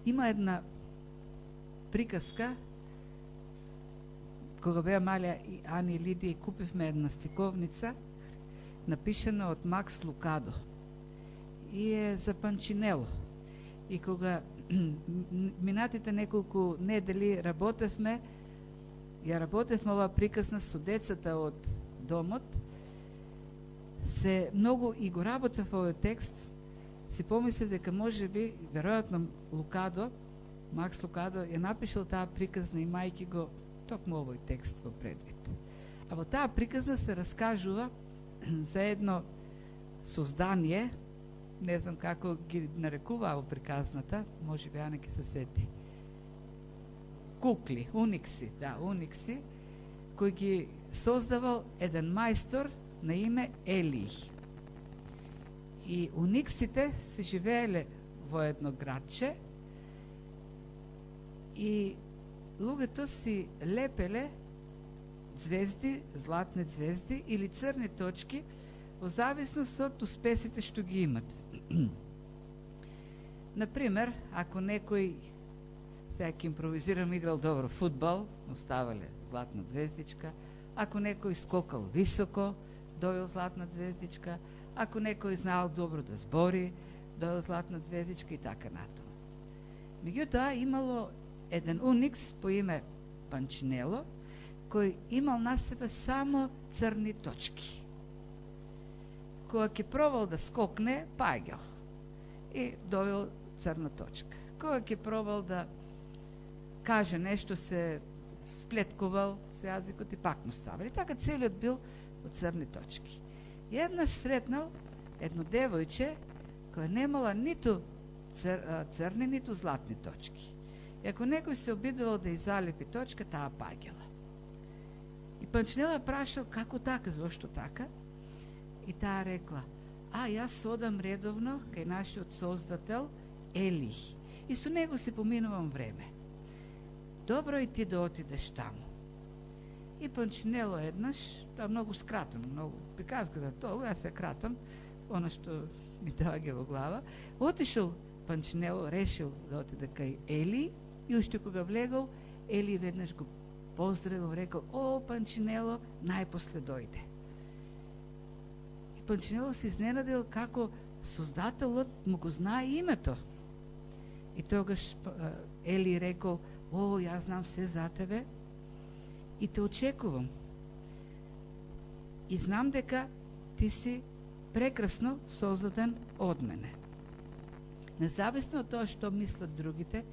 Има една приказка, кога беа мали Ани и Лидија и купивме една стиковница, напишана од Макс Лукадо и е за Панчинело. И кога минатите неколку недели ја работевме оваа приказна со децата од домот, се многу и го работев овој текст, си помислив дека може би, веројатно Макс Лукадо ја напишал таа приказна имајќи го токму овој текст во предвид. А во таа приказна се раскажува за едно создание, не знам како ги нарекуваа во приказната, може би Ане ќе се сети. Кукли, уникси, кој ги создавал еден мајстор на име Елии. И униксите се живееле во едно градче и луѓето си лепеле звезди, златни звезди или црни точки во зависност од успесите што ги имат. Например, ако некој, сега ќе импровизирам, играл добро фудбал, му ставале златна звездичка, ако некој скокал високо, дојал златна звездичка, ако некој знаел добро да збори, дојал златна звездичка и така натаму. Меѓутоа, имало еден уникс по име Панчинело, кој имал на себе само црни точки. Кога ќе пробал да скокне, паѓал и добил црна точка. Кога ќе пробал да каже нешто, се сплеткувал со јазикот и пак му ставали. Така целиот бил од црни точки. И еднаш сретнал едно девојче која немала ниту црни, ниту златни точки. И ако некој се обидувал да изалепи точка, таа паѓала. И Панчинело прашал како така, зошто така? И таа рекла: јас одам редовно кај нашиот создател Елих и со него си поминувам време. Добро и ти да отидеш таму. И Панчинело еднаш, тоа многу скратено, многу приказката толку, јас се кратам, она што ми доаѓа во глава. Отишол Панчинело, решил да отиде кај Ели и уште кога влегол, Ели веднаш го поздравил, рекол: о, Панчинело, најпосле дојде. И Панчинело се изненадил како создателот му го знае името. И тогаш Ели рекол: о, јас знам се за тебе и те очекувам. И знам дека ти си прекрасно создаден од мене. Независно од тоа што мислат другите,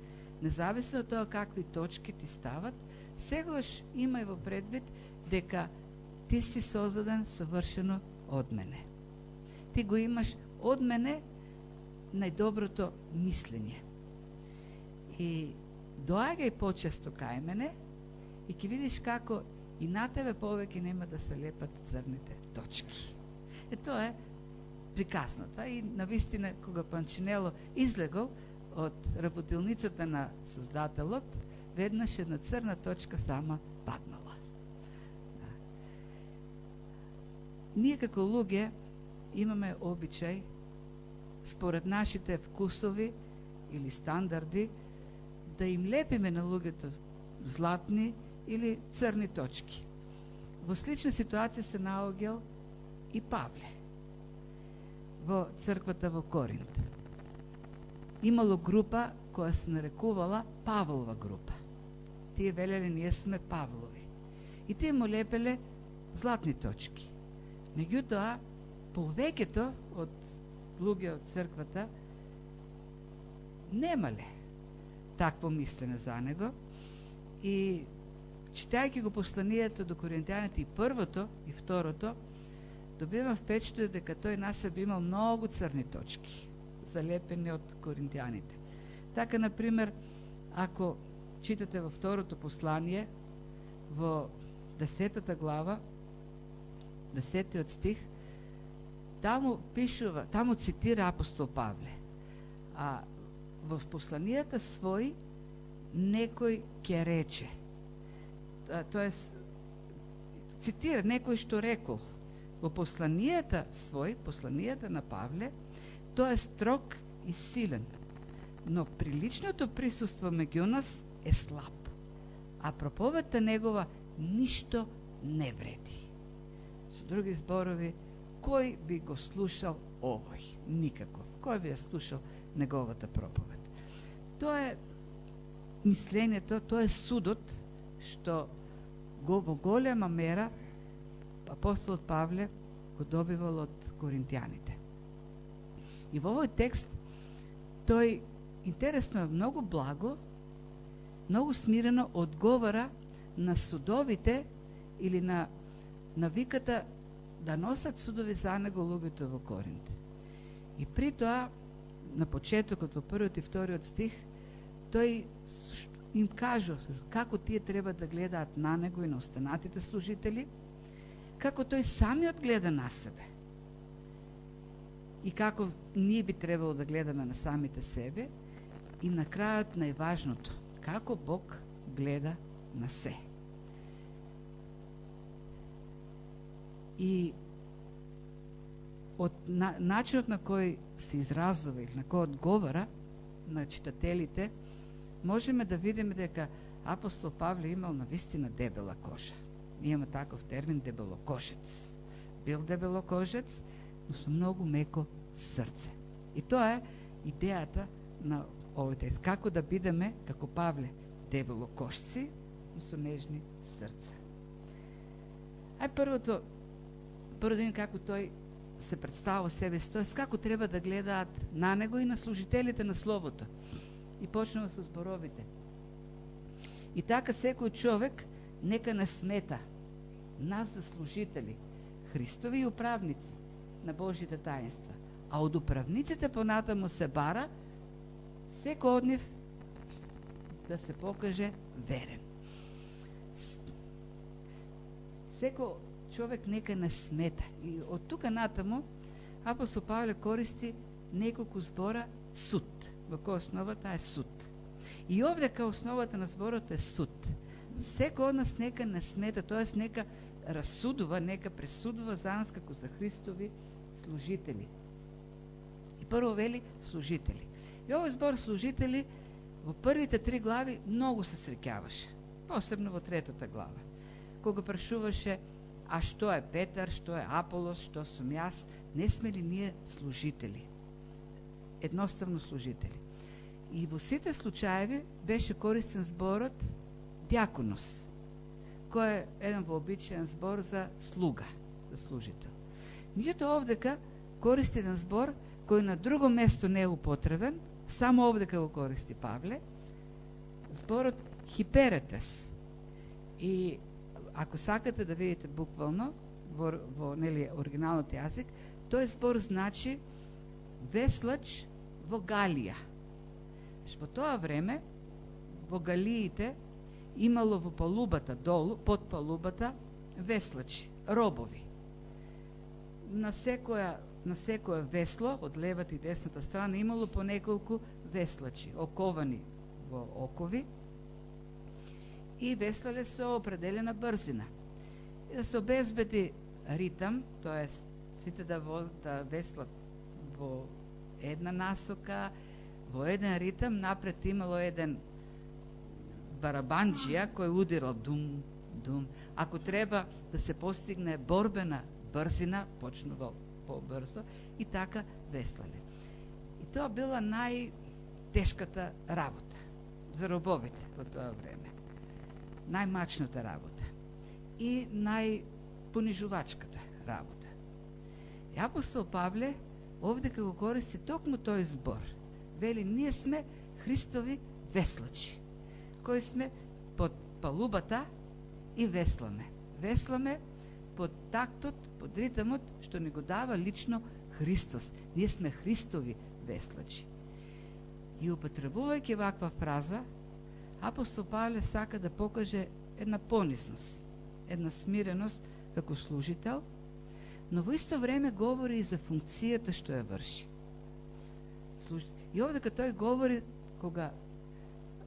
независно од тоа какви точки ти стават, сегаш имај во предвид дека ти си создаден совршено од мене. Ти го имаш од мене најдоброто мислење. И доаѓај почесто кај мене и ќе видиш како и на тебе повеќе нема да се лепат црните точки. Тоа е приказната. И навистина, кога Панчинело излегол од работилницата на создателот, веднаш една црна точка сама паднала. Ние како луѓе имаме обичај, според нашите вкусови или стандарди, да им лепиме на луѓето златни или црни точки. Во слична ситуација се наоѓал и Павле во црквата во Коринт. Имало група која се нарекувала Павлова група. Тие велеле: ние сме Павлови. И тие му лепеле златни точки. Меѓутоа, повеќето од луѓе од црквата немале такво мислене за него и читајќи го посланието до коринтијаните, и првото и второто, добивам впечатление дека тој на себе имал многу црни точки, залепени од коринтијаните. Така, например, ако читате во второто послание, во 10 глава, 10 стих, таму пишува, таму цитира апостол Павле. А во посланијата свој некој ќе рече. Тоест, цитира некој што рекол. Во посланијата свој, посланијата на Павле, тој е строг и силен. но приличното присуство меѓу нас е слаб, а проповедта негова ништо не вреди. Со други зборови, кој би го слушал овој? Никаков. Кој би ја слушал неговата проповед? Тоа е мислењето, тоа е судот што го во голема мера апостолот Павле го добивал од коринтијаните. И во овој текст тој интересно е многу благо, многу смирено одговара на судовите или на виката да носат судови за него луѓето во Коринт. И при тоа, на почетокот во првиот и вториот стих, тој им кажа како тие треба да гледаат на него и на останатите служители, како тој самиот гледа на себе и како ние би требало да гледаме на самите себе, и на крајот најважното, како Бог гледа на се. И од начинот на кој се изразува или на кој одговара на читателите, можеме да видиме дека апостол Павле имал навистина дебела кожа. Ние имаме таков термин дебелокожец. Бил дебелокожец, но со многу меко срце. И тоа е идејата на овој текст. Како да бидеме, како Павле, дебелокожци, но со нежни срца. Ај прво да видим како тој се представува себе си, тоест како треба да гледаат на него и на служителите на Словото. И почнува со зборовите. И така секој човек нека не смета нас за служители, Христови и управници на Божите таинства. А од управниците понатаму се бара секој од нив да се покаже верен. Секој човек нека не смета. И од тука натаму апостол Павле користи неколку збора суд. Во која основата е суд. И овде кај основата на зборот е суд. Секој од нас нека не смета, т.е. нека расудува, нека пресудува за нас како за Христови служители. И прво вели служители. И овој збор служители во првите 3 глави многу се среќаваше. Посебно во 3-та глава. Кога прашуваше, а што е Петар, што е Аполос, што сум јас, не сме ли ние служители? Едноставно служители. И во сите случаеви беше користен зборот дјаконос, кој е еден вообичаен збор за слуга, за служител. Меѓутоа овдека користи еден збор кој на друго место не е употребен, само овдека го користи Павле, зборот хиперетес. И ако сакате да видите буквално во оригиналниот јазик, тој збор значи веслач во Галија. Во тоа време во Галиите имало во палубата долу, под палубата, веслачи, робови. На секое весло од левата и десната страна имало по неколку веслачи, оковани во окови, и веслале со определена брзина. И да се обезбеди ритам, т.е. сите да веслат во една насока, во еден ритам, напред имало еден барабанџија кој удирал дум, дум. Ако треба да се постигне борбена брзина, почнувал побрзо и така веслале. И тоа била најтешката работа за робовите во тоа време. Најмачната работа и најпонижувачката работа. И апостол Павле овде го користи токму тој збор. Вели, ние сме Христови веслачи, кои сме под палубата и весламе. Весламе под тактот, под ритамот, што ни го дава лично Христос. Ние сме Христови веслачи. И употребувајќи ваква фраза, апостол Павле сака да покаже една понизност, една смиреност како служител, но во исто време говори и за функцијата што ја врши. И овде кога тој говори, кога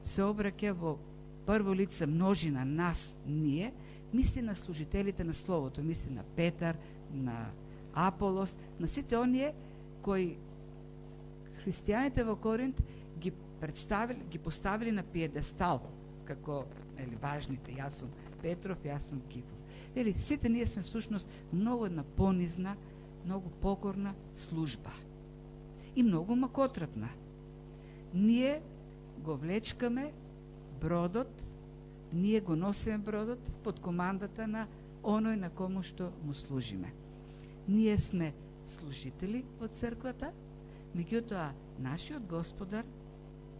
се обраќа во прво лице множина нас, ние, мисли на служителите на Словото, мисли на Петар, на Аполос, на сите оние кои христијаните во Коринт ги ги поставили на пиедестал, како важните, јас сум Петров, јас сум Кифов. Сите ние сме всушност многу една понизна, многу покорна служба. И многу макотрапна. Ние го влечкаме бродот, ние го носиме бродот под командата на оној на кому што му служиме. Ние сме служители од црквата, меѓутоа нашиот Господар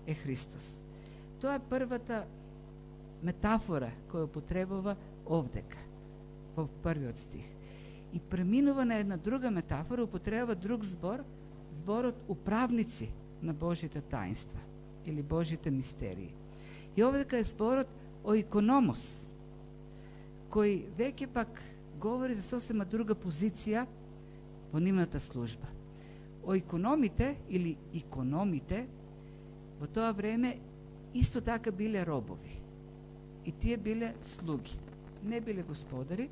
е Христос. Тоа е првата метафора која употребува овдека, во првиот стих. И преминува на една друга метафора, употребува друг збор, зборот управници на Божите таинства или Божите мистерии. И овдека е зборот о икономос, кој веќе пак говори за сосема друга позиција во нивната служба. О икономите или икономите во тоа време исто така биле робови. И тие биле слуги. Не биле господари,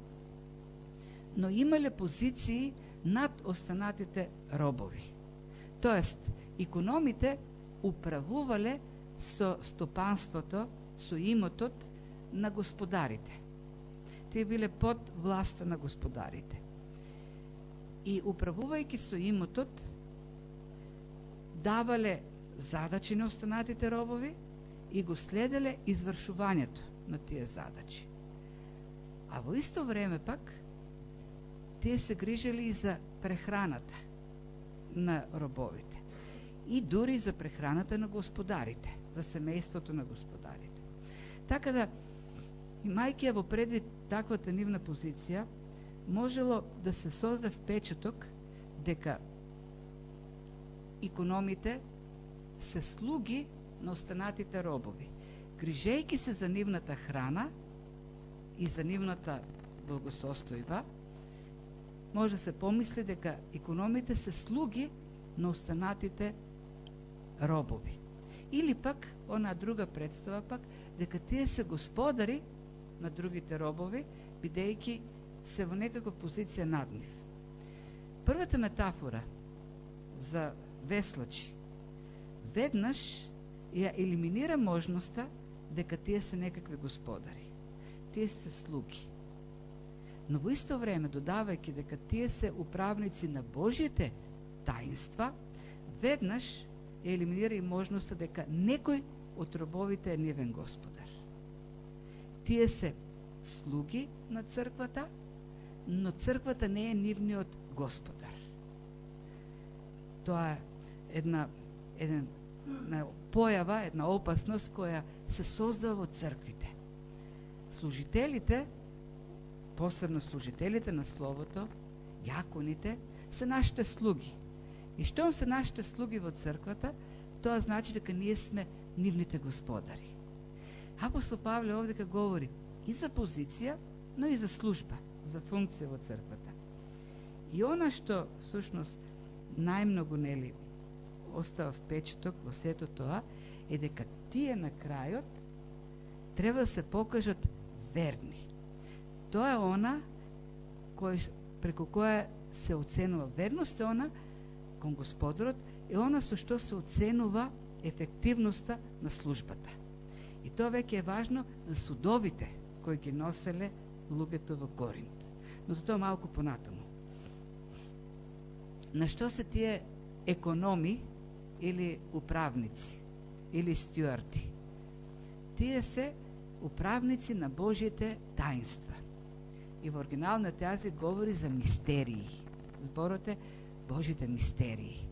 но имале позиции над останатите робови. Тоест, икономите управувале со стопанството, со имотот на господарите. Тие биле под власта на господарите. И управувајќи со имотот, давале задачи на останатите робови и го следеле извршувањето на тие задачи. А во исто време пак, тие се грижели и за прехраната на робовите. И дури за прехраната на господарите, за семејството на господарите. Така да, имајќи ја во предвид таквата нивна позиција, можело да се создаде впечаток дека икономите се слуги на останатите робови. Грижејќи се за нивната храна и за нивната благосостојба, може да се помисли дека икономите се слуги на останатите робови. Или пак, она друга представа пак, дека тие се господари на другите робови, бидејќи се во некаква позиција над нив. Првата метафора за веслачи веднаш ја елиминира можноста дека тие се некакви господари. Тие се слуги. Но во исто време, додавајќи дека тие се управници на Божите таинства, веднаш ја елиминира и можноста дека некој од робовите е нивен господар. Тие се слуги на црквата, но црквата не е нивниот господар. Тоа е една појава, една опасност која се создава во црквите. Служителите, посебно служителите на Словото, јаконите, се нашите слуги. И штом се нашите слуги во црквата, тоа значи дека ние сме нивните господари. Апостол Павле овдека говори и за позиција, но и за служба, за функција во црквата. И она што, всушност, најмногу остава впечаток во сето тоа, е дека тие на крајот треба да се покажат верни. Тоа е она преку која се оценува верност, е она кон Господарот, е она со што се оценува ефективноста на службата. И тоа веќе е важно за судовите кои ги носеле луѓето во Коринт. Но за тоа малку понатаму. На што се тие економи или управници или стюарти? Тие се управници на Божите таинства. И во оригиналниот јазик говори за мистерии. Зборот е Божите мистерии.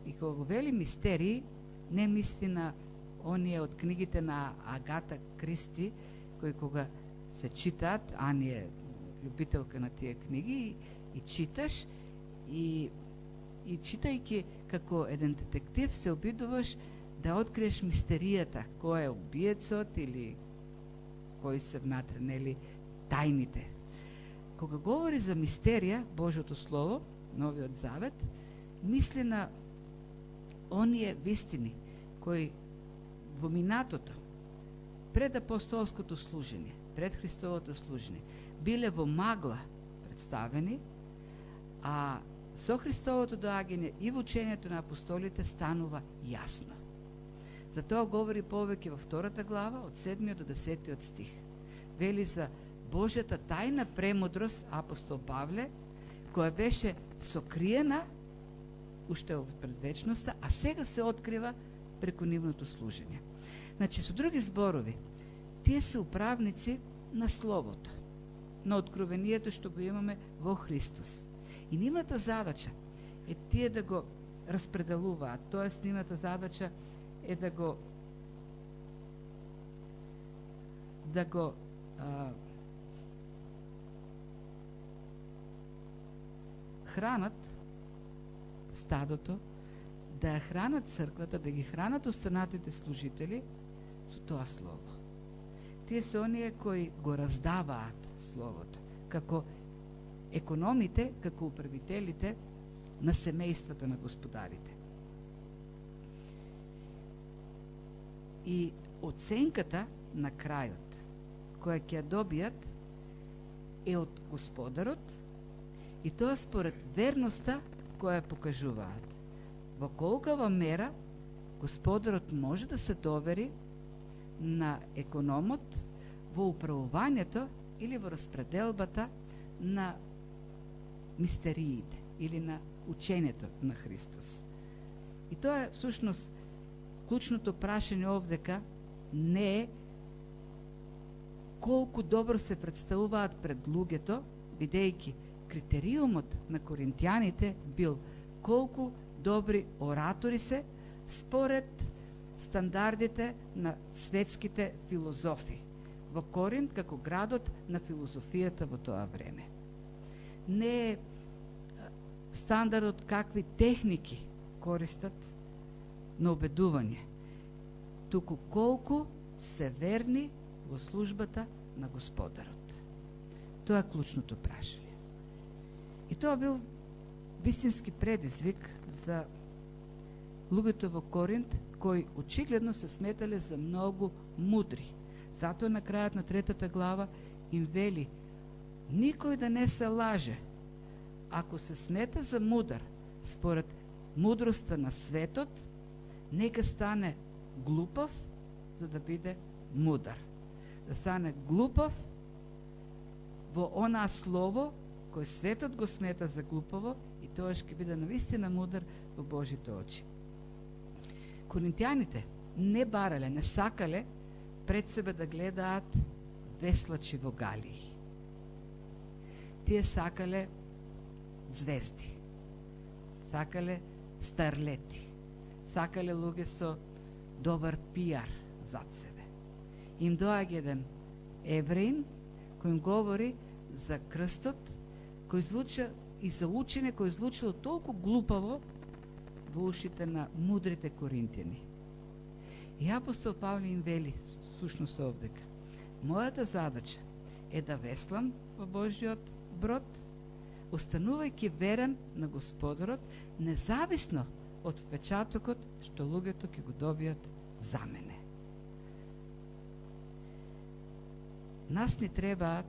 И кога го вели мистерии, не мисли на оние од книгите на Агата Кристи, кои кога се читаат, Ани е љубителка на тие книги, и читаш, и читајќи како еден детектив се обидуваш да откриеш мистеријата, кој е убиецот или кои се внатре, нели, тајните. Кога говори за мистерија, Божјото Слово, Новиот Завет, мисли на оние вистини кои во минатото, пред апостолското служење, пред Христовото служење, биле во магла представени, а со Христовото доаѓање и во учењето на апостолите станува јасно. Затоа говори повеќе во 2 глава, од 7 до 10 стих. Вели за Божјата тајна премудрост апостол Павле, која беше сокриена уште во предвечноста, а сега се открива преку нивното служење. Значи, со други зборови, тие се управници на Словото, на откровението што го имаме во Христос. И нивната задача е тие да го распределуваат, тоест нивната задача е да го хранат стадото, да ја хранат црквата, да ги хранат останатите служители со тоа слово. Тие се оние кои го раздаваат словото, како економите, како управителите на семејствата на господарите. И оценката на крајот, која ќе ја добијат, е од Господарот, и тоа според верноста која ја покажуваат. Во колкава мера Господарот може да се довери на економот во управувањето или во распределбата на мистериите или на учењето на Христос. И тоа е всушност клучното прашање овдека, не е колку добро се представуваат пред луѓето, бидејќи критериумот на коринтијаните бил колку добри оратори се според стандардите на светските филозофи во Коринт, како градот на филозофијата во тоа време. Не е стандардот какви техники користат на обедување, туку колку се верни во службата на Господарот. Тоа е клучното прашање. И тоа бил вистински предизвик за луѓето во Коринт, кои очигледно се сметале за многу мудри. Затоа на крајот на 3 глава им вели: никој да не се лаже. Ако се смета за мудар според мудроста на светот, нека стане глупав за да биде мудар. Да стане глупав во онаа слово кој светот го смета за глупаво, и тоа ќе биде навистина мудар во Божите очи. Коринтијаните не барале, не сакале пред себе да гледаат веслачи во галии. Тие сакале звезди, сакале старлети, сакале луѓе со добар пиар зад себе. Им доаѓа еден евреин кој им говори за крстот, кој звуча и за учење кој звучало толку глупаво во ушите на мудрите коринтијани. И апостол Павле им вели, сушност овдека: мојата задача е да веслам во Божиот брод, останувајќи верен на Господарот, независно од впечатокот што луѓето ќе го добијат за мене. Нас ни требаат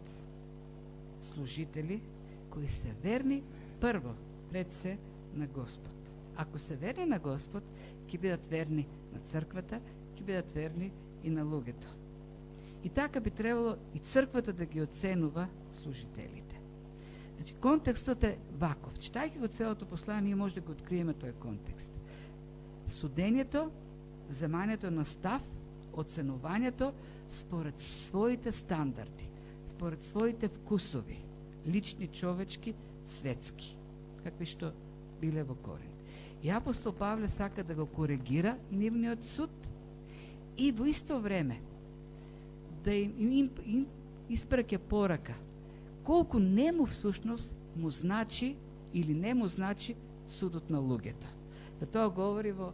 служители кои се верни прво пред се на Господ. Ако се верни на Господ, ќе бидат верни на црквата, ќе бидат верни и на луѓето. И така би требало и црквата да ги оценува служителите. Значи, контекстот е ваков. Читајќи го целото послание, може да го откриеме тој контекст. Судењето, земањето на став, оценувањето според своите стандарди, според своите вкусови, лични, човечки, светски, какви што биле во Коринт. И апостол Павле сака да го коригира нивниот суд и во исто време да им испраќа порака колку нему всушност му значи или не му значи судот на луѓето. Да тоа говори во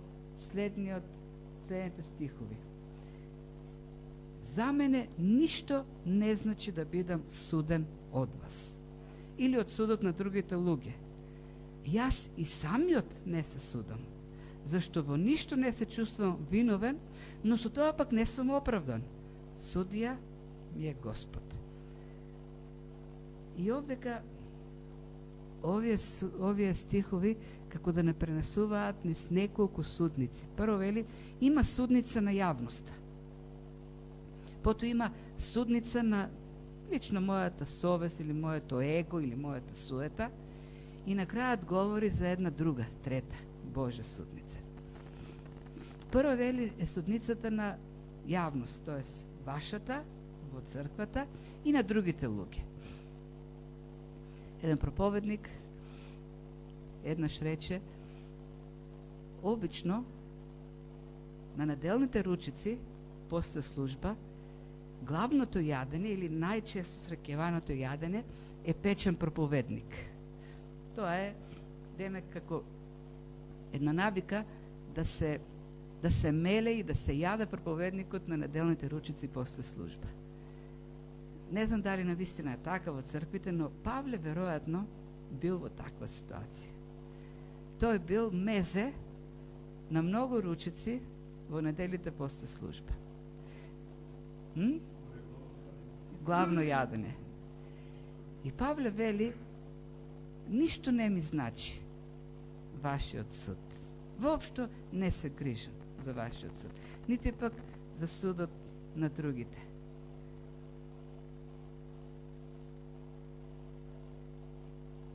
следните стихови. За мене ништо не значи да бидам суден од вас или од судот на другите луѓе. Јас и самиот не се судам, зашто во ништо не се чувствувам виновен, но со тоа пак не сум оправдан. Судија ми е Господ. И овдека овие стихови како да не пренесуваат низ неколку судници. Прво вели, има судница на јавноста. Потоа има судница на лично мојата совест или моето его или мојата суета и на крајот говори за една друга, трета, Божја судница. Прво вели е судницата на јавност, т.е. вашата во црквата и на другите луѓе. Еден проповедник еднаш рече, обично на неделните ручици после служба главното јадење или најчесто среќаваното јадење е печен проповедник. Тоа е демек како една навика да се меле и да се јаде проповедникот на неделните ручици после служба. Не знам дали навистина е така во црквите, но Павле веројатно бил во таква ситуација. Тој бил мезе на многу ручици во неделите после служба. Главно јадење. И Павле вели, ништо не ми значи вашиот суд. Воопшто не се грижам за вашиот суд. Нити пак за судот на другите.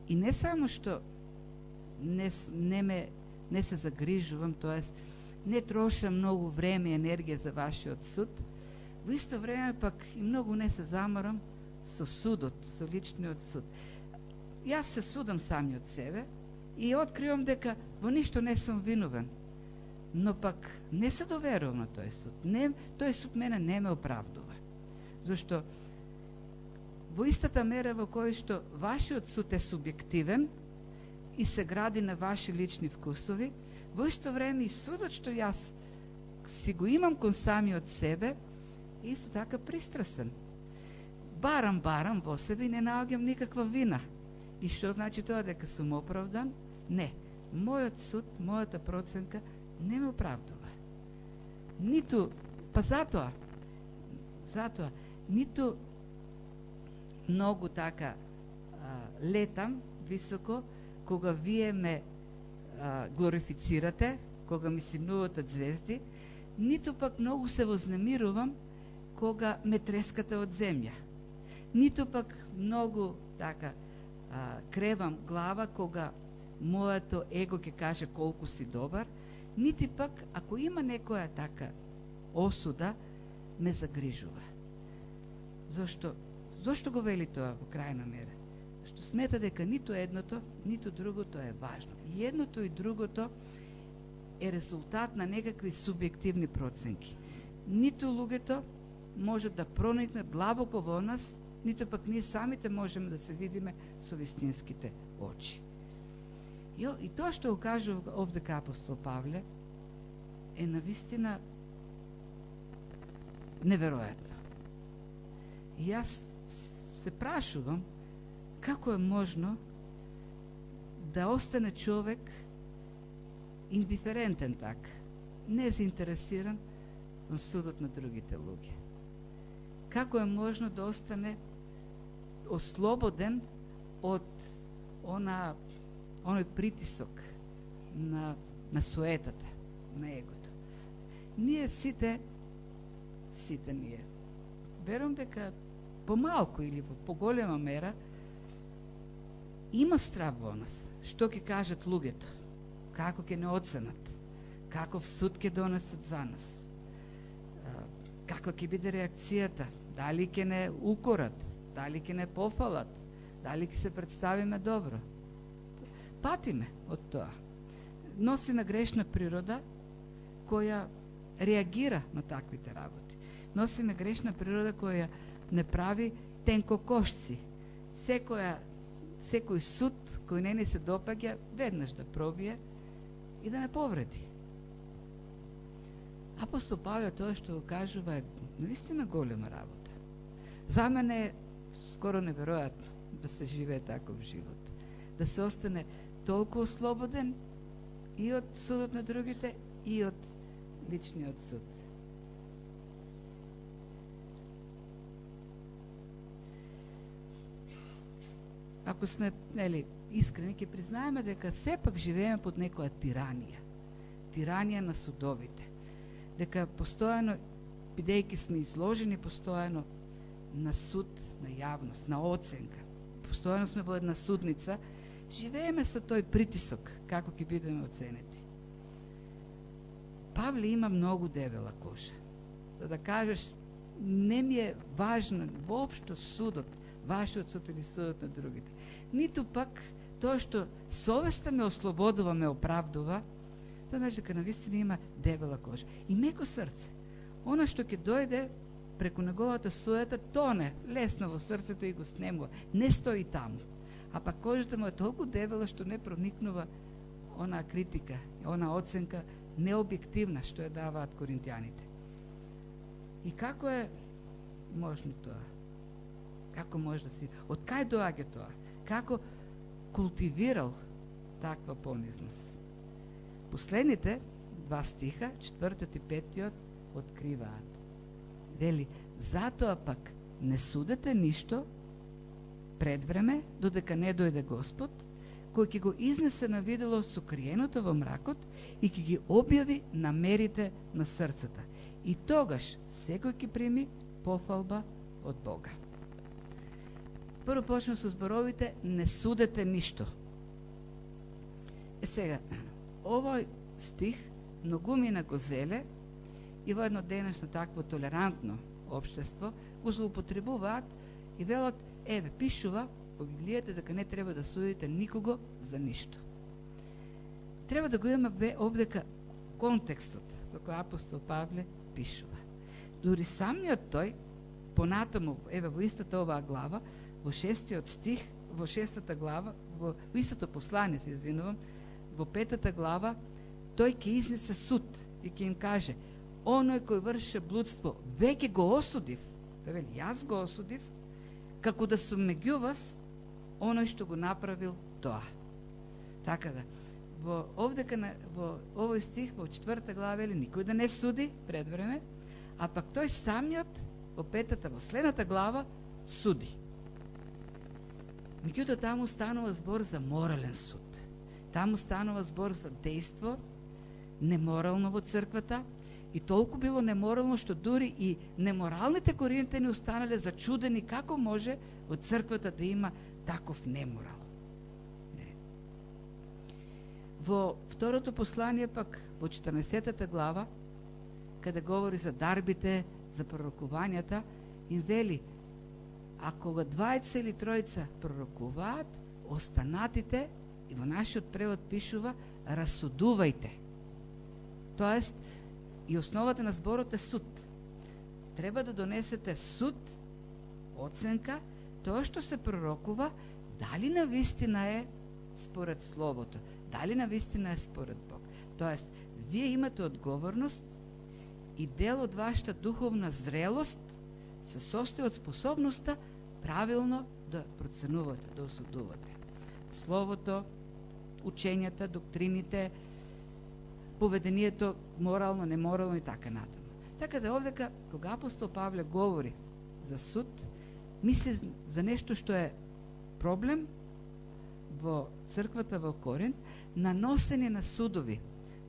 И не само што не се загрижувам, тоест не трошам многу време и енергија за вашиот суд, во исто време пак и многу не се замарам со судот, со личниот суд. Јас се судам самиот себе и откривам дека во ништо не сум виновен, но пак не се доверувам на тој суд. Тој суд мене не ме оправдува. Зашто во истата мера во која што вашиот суд е субјективен и се гради на ваши лични вкусови, во исто време и судот што јас си го имам кон самиот себе, исто така пристрасен. Барам во себе и не наоѓам никаква вина. И што значи тоа, дека сум оправдан? Не. Мојот суд, мојата проценка не ме оправдува. Ниту, па затоа, ниту многу така летам високо, кога вие ме глорифицирате, кога ми симнувате звезди, ниту пак многу се вознемирувам кога ме трескате од земја. Ниту пак многу така кревам глава кога моето его ќе каже колку си добар, нити пак ако има некоја така осуда, ме загрижува. Зошто го вели тоа во крајна мера? Што смета дека ниту едното, ниту другото е важно. И едното и другото е резултат на некакви субјективни проценки. Ниту луѓето може да проникнат длабоко во нас, ниту пак ние самите можеме да се видиме со вистинските очи. И тоа што го кажува овдека апостол Павле е навистина неверојатно. И јас се прашувам како е можно да остане човек индиферентен така, не заинтересиран во судот на другите луѓе. Како е можно да остане ослободен од оној притисок на суетата, на егото. Ние сите ние, верувам дека помалку или во поголема мера има страв во нас. Што ќе кажат луѓето? Како ќе не оценат? Каков суд ќе донесат за нас? Каква ќе биде реакцијата? Дали ќе не укорат? Дали ќе не пофалат? Дали ќе се представиме добро? Патиме од тоа. Носиме грешна природа која реагира на таквите работи. Носиме грешна природа која не прави тенкокошци. Секој суд кој не ни се допаѓа, веднаш да пробие и да не повреди. Апостол Павле тоа што го кажува е наистина голема работа. За мене е скоро неверојатно да се живее таков живот. Да се остане толку ослободен и од судот на другите и од личниот суд. ако сме искрени, ќе признаеме дека сепак живееме под некоја тиранија на судовите, дека постојано, бидејќи сме изложени постојано на суд, на јавност, на оценка, постојано сме во една судница, живееме со тој притисок како ќе бидеме оценети. Павле има многу дебела кожа. За да кажеш, не ми е важно воопшто судот, вашиот суд или судот на другите. Ниту пак тоа што совеста ме ослободува, ме оправдува, тоа значи дека навистина има дебела кожа. И меко срце. Она што ќе дојде преку неговата суета, тоне лесно во срцето и го снемува. Не стои таму. А пак кожата му е толку дебела што не проникнува она критика, она оценка необјективна што ја даваат коринтијаните. И како е можно тоа? Како може да си... Од кај доаѓа тоа? Како култивирал таква понизност? Последните два стиха, 4 и 5, откриваат. Вели, затоа пак не судете ништо пред време, додека не дојде Господ, кој ќе го изнесе на видело сокриеното во мракот и ќе ги објави намерите на срцата. И тогаш секој ќе прими пофалба од Бога. Прво почнем со зборовите не судете ништо. Сега, овој стих многумина го зеле и во едно денешно такво толерантно општество го злоупотребуваат и велат, еве, пишува во Библијата дека не треба да судите никого за ништо. Треба да го имаме овдека контекстот во кој апостол Павле пишува. Дури самиот тој, понатаму, еве во истата оваа глава, во 6 стих, во 6 глава, во истото послание, се извинувам, во 5 глава, тој ќе изнесе суд и ќе им каже, оној кој врши блудство, веќе го осудив, вели, јас го осудив, како да сум меѓу вас, оној што го направил тоа. Така да, во овој стих, во 4 глава, вели, никој да не суди пред време, а пак тој самиот, во 5, во следната глава, суди. Меѓутоа, таму станува збор за морален суд. Таму станува збор за дејство, неморално во црквата, и толку било неморално, што дури и неморалните коринтяни останале зачудени како може во црквата да има таков неморал. Не. Во второто послание пак, во 14 глава, каде говори за дарбите, за пророкувањата, им вели, ако кога двајца или тројца пророкуваат, останатите, и во нашиот превод пишува, расудувајте. Тоест, и основата на зборот е суд. Треба да донесете суд, оценка, тоа што се пророкува, дали навистина е според Словото, дали навистина е според Бог. Тоест, вие имате одговорност и дел од вашата духовна зрелост се состои од способноста правилно да проценувате, да осудувате. Словото, учењата, доктрините, поведението морално, неморално и така натаму. Така да овдека, кога апостол Павле говори за суд, мисли за нешто што е проблем во црквата во Коринт, наносење на судови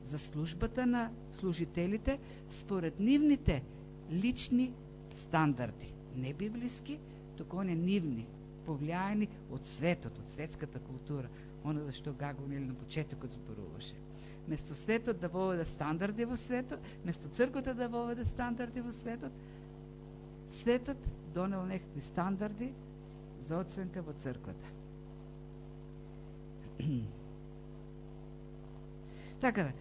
за службата на служителите според нивните лични стандарди, не библиски, туку они нивни, повлијани од светот, од светската култура, оно за што Гаго на почетокот зборуваше. Место светот да воведе стандарди во светот, место црквата да воведе стандарди во светот, светот донел некакви стандарди за оценка во црквата. Така,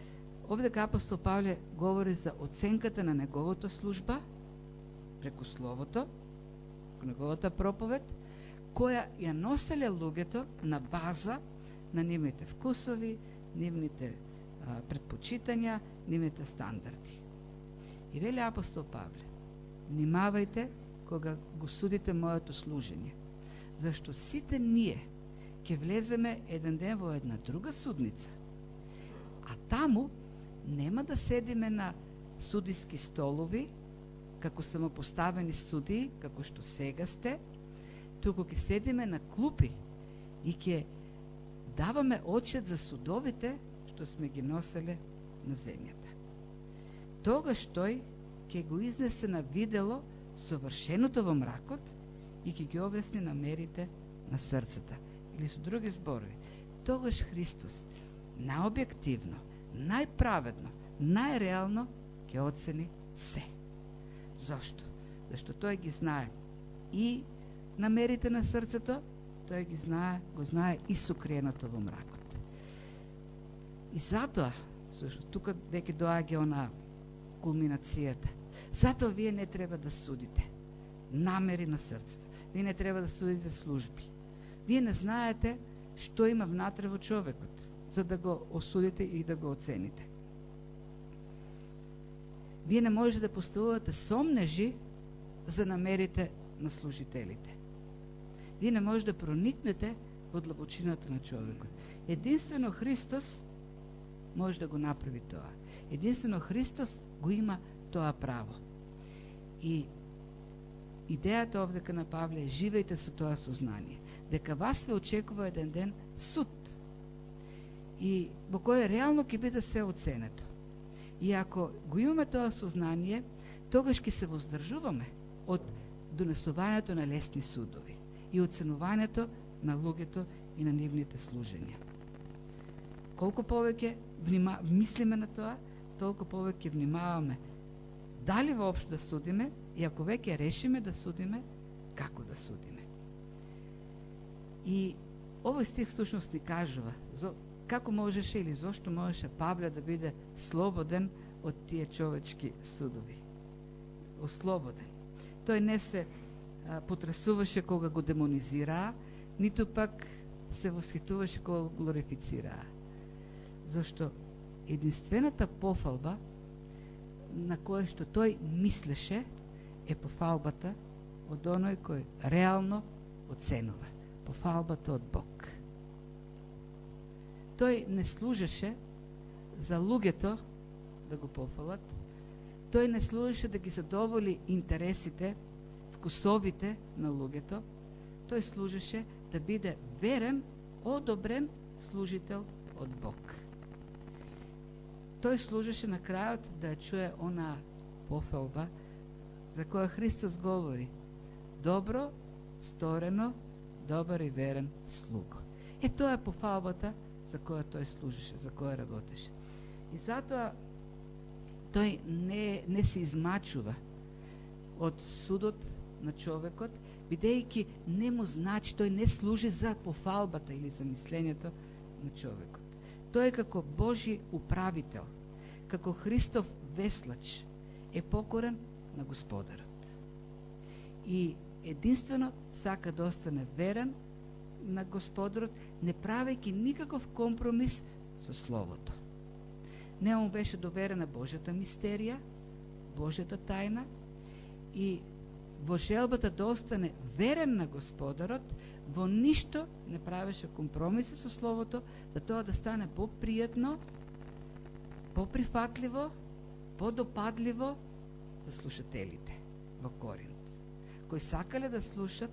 овдека апостол Павле говори за оценката на неговата служба преку Словото, неговата проповед, која ја носеле луѓето на база на нивните вкусови, нивните предпочитања, нивните стандарди. И вели апостол Павле, внимавајте кога го судите моето служење, зашто сите ние ќе влеземе еден ден во една друга судница, а таму нема да седиме на судиски столови, како самопоставени судии, како што сега сте, туку ќе седиме на клупи и ќе даваме отчет за судовите што сме ги носеле на земјата. Тогаш тој ќе го изнесе на видело совршеното во мракот и ќе ги објасни намерите на срцата. Или со други зборови, тогаш Христос најобјективно, најправедно, најреално ќе оцени се. Зошто? Зашто тој ги знае и намерите на срцето, тој го знае и сокриеното во мракот. И затоа, тука веќе доаѓа она кулминацијата, затоа вие не треба да судите намери на срцето. Вие не треба да судите служби. Вие не знаете што има внатре во човекот, за да го осудите и да го оцените. Вие не можете да поставувате сомнежи за намерите на служителите. Вие не можете да проникнете во длабочината на човекот. Единствено Христос може да го направи тоа. Единствено Христос го има тоа право. И идејата овдека на Павле е: живејте со тоа сознание, дека вас ве очекува еден ден суд, и во кој реално ќе биде се оценето. И ако го имаме тоа сознание, тогаш ќе се воздржуваме од донесувањето на лесни судови и оценувањето на луѓето и на нивните служења. Колку повеќе мислиме на тоа, толку повеќе внимаваме дали воопшто да судиме, и ако веќе решиме да судиме, како да судиме. И овој стих всушност ни кажува како можеше или зошто можеше Павле да биде слободен од тие човечки судови. Ослободен. Тој не се потресуваше кога го демонизираа, ниту пак се восхитуваше кога го глорифицираа. Зашто единствената пофалба на која што тој мислеше е пофалбата од оној кој реално оценува. Пофалбата од Бог. Тој не служеше за луѓето да го пофалат, тој не служеше да ги задоволи интересите, вкусовите на луѓето, тој служеше да биде верен, одобрен служител од Бог. Тој служеше на крајот да ја чуе она пофалба за која Христос говори: добро сторено, добар и верен слуго. Тоа е пофалбата за која тој служеше, за која работеше. И затоа тој не се измачува од судот на човекот, бидејќи не му значи, тој не служи за пофалбата или за мислењето на човекот. Тој како Божи управител, како Христов веслач, е покорен на Господарот. И единствено сака да остане верен на Господарот, не правејќи никаков компромис со Словото. Не му беше доверена Божјата мистерија, Божјата тајна, и во желбата да остане верен на Господарот, во ништо не правеше компромиси со Словото, за тоа да стане попријатно, поприфатливо, подопадливо за слушателите во Коринт, кои сакале да слушат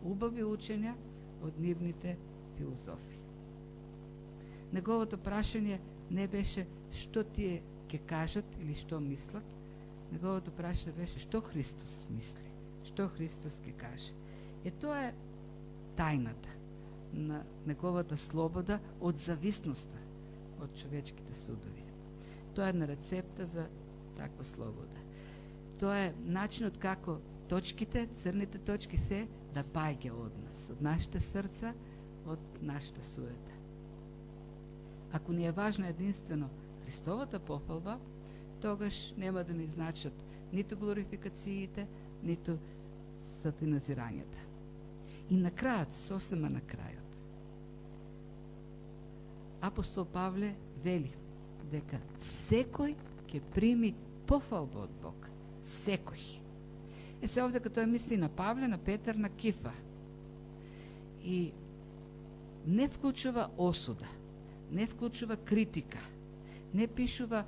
убави учења од нивните филозофи. Неговото прашање не беше што тие ќе кажат или што мислат, неговото прашање беше што Христос мисли, што Христос ќе каже. Тоа е тајната на неговата слобода од зависноста од човечките судови. Тоа е една рецепта за таква слобода. Тоа е начинот како точките, црните точки се да паѓа од нас, од нашите срца, од нашата суета. Ако ни е важна единствено Христовата пофалба, тогаш нема да ни значат ниту глорификациите, ниту сатанизирањата. И на крајот, сосема на крајот, апостол Павле вели дека секој ќе прими пофалба од Бог. Секој. Се овде като мисли на Павле, на Петар, на Кифа. И не вклучува осуда, не вклучува критика, не пишува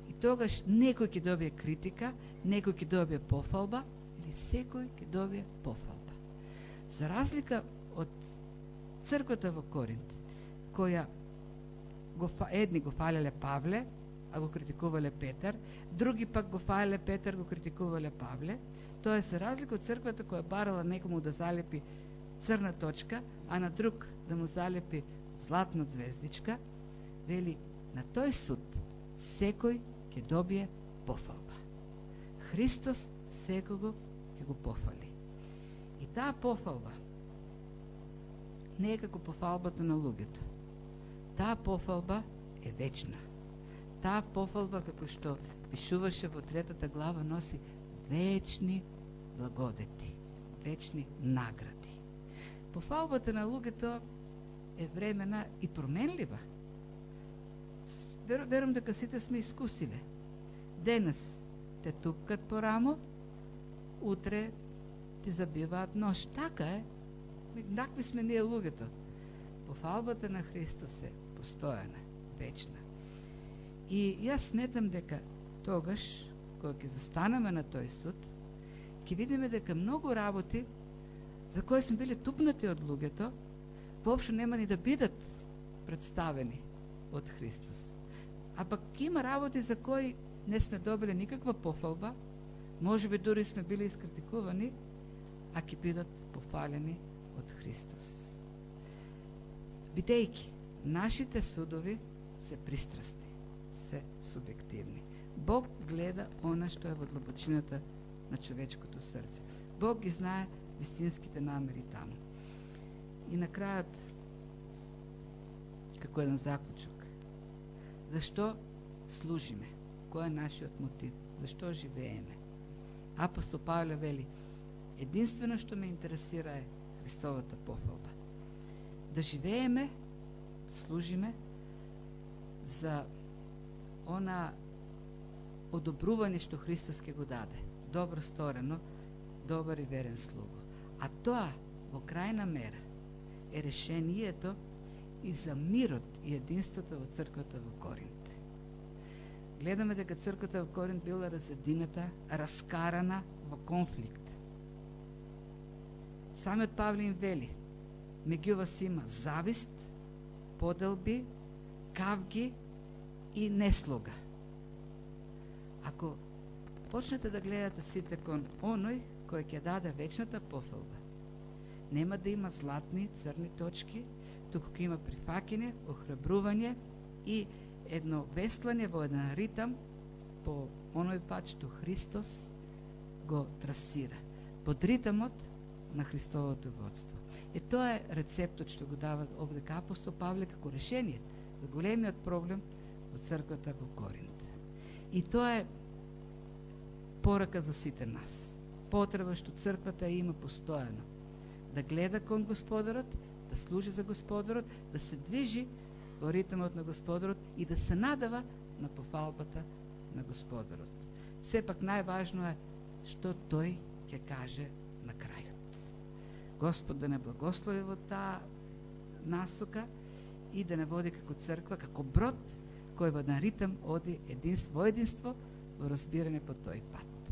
и тогаш некој ќе добие критика, некој ќе добие пофалба, или секој ќе добие пофалба. За разлика од црквата во Коринт, која едни го фалеле Павле, а го критикувале Петар, други пак го фалеле Петар, го критикувале Павле. Тоа е за разлика од црквата која барала некому да залепи црна точка, а на друг да му залепи златна звездичка, вели, на тој суд секој ќе добие пофалба. Христос секого ќе го пофали. И таа пофалба не е како пофалбата на луѓето. Таа пофалба е вечна. Таа пофалба, како што пишуваше во 3 глава, носи вечни благодети, вечни награди. Пофалбата на луѓето е времена и променлива. Верувам дека сите сме искусиле. Денес те тупкат по рамо, утре ти забиваат нож. Така е. Такви сме ние луѓето. Пофалбата на Христос е постојана, вечна. И јас сметам дека тогаш, кога ќе застанеме на тој суд, ќе видиме дека многу работи за кои сме били тупнати од луѓето, воопшто нема ни да бидат представени од Христос. А пак има работи за кои не сме добили никаква пофалба, може би дури сме били искритикувани, а ќе бидат пофалени од Христос. Бидејќи нашите судови се пристрасни, се субјективни. Бог гледа она што е во длабочината на човечкото срце. Бог ги знае вистинските намери таму. И на крајот, како еден заклучок, зашто служиме? Кој е нашиот мотив? Зашто живееме? Апостол Павле вели, единствено што ме интересира е Христовата пофалба. Да живееме, да служиме за она одобрување што Христос ќе го даде. Добро сторено, добар и верен слуго. А тоа, во крајна мера, е решението и за мирот и единството во црквата во Коринт. Гледаме дека црквата во Коринт била разедината, раскарана во конфликт. Самиот Павле им вели, меѓу вас има завист, поделби, кавги и неслога. Ако почнете да гледате сите кон оној кој ќе даде вечната пофалба, нема да има златни, црни точки, туку ќе има прифаќање, охрабрување и едно веслање во еден ритам по оној пат што Христос го трасира, под ритамот на Христовото водство. И тоа е рецептот што го дава овде апостол Павле како решение за големиот проблем во црквата во Коринт. И тоа е порака за сите нас. Потреба што црквата има постојано да гледа кон Господарот, да служи за Господарот, да се движи во ритмот на Господарот и да се надава на пофалбата на Господарот. Сепак најважно е што тој ќе каже на крајот. Господ да не благослови во таа насока и да не води како црква, како брод кој во еден ритм оди во единство, во разбирање по тој пат.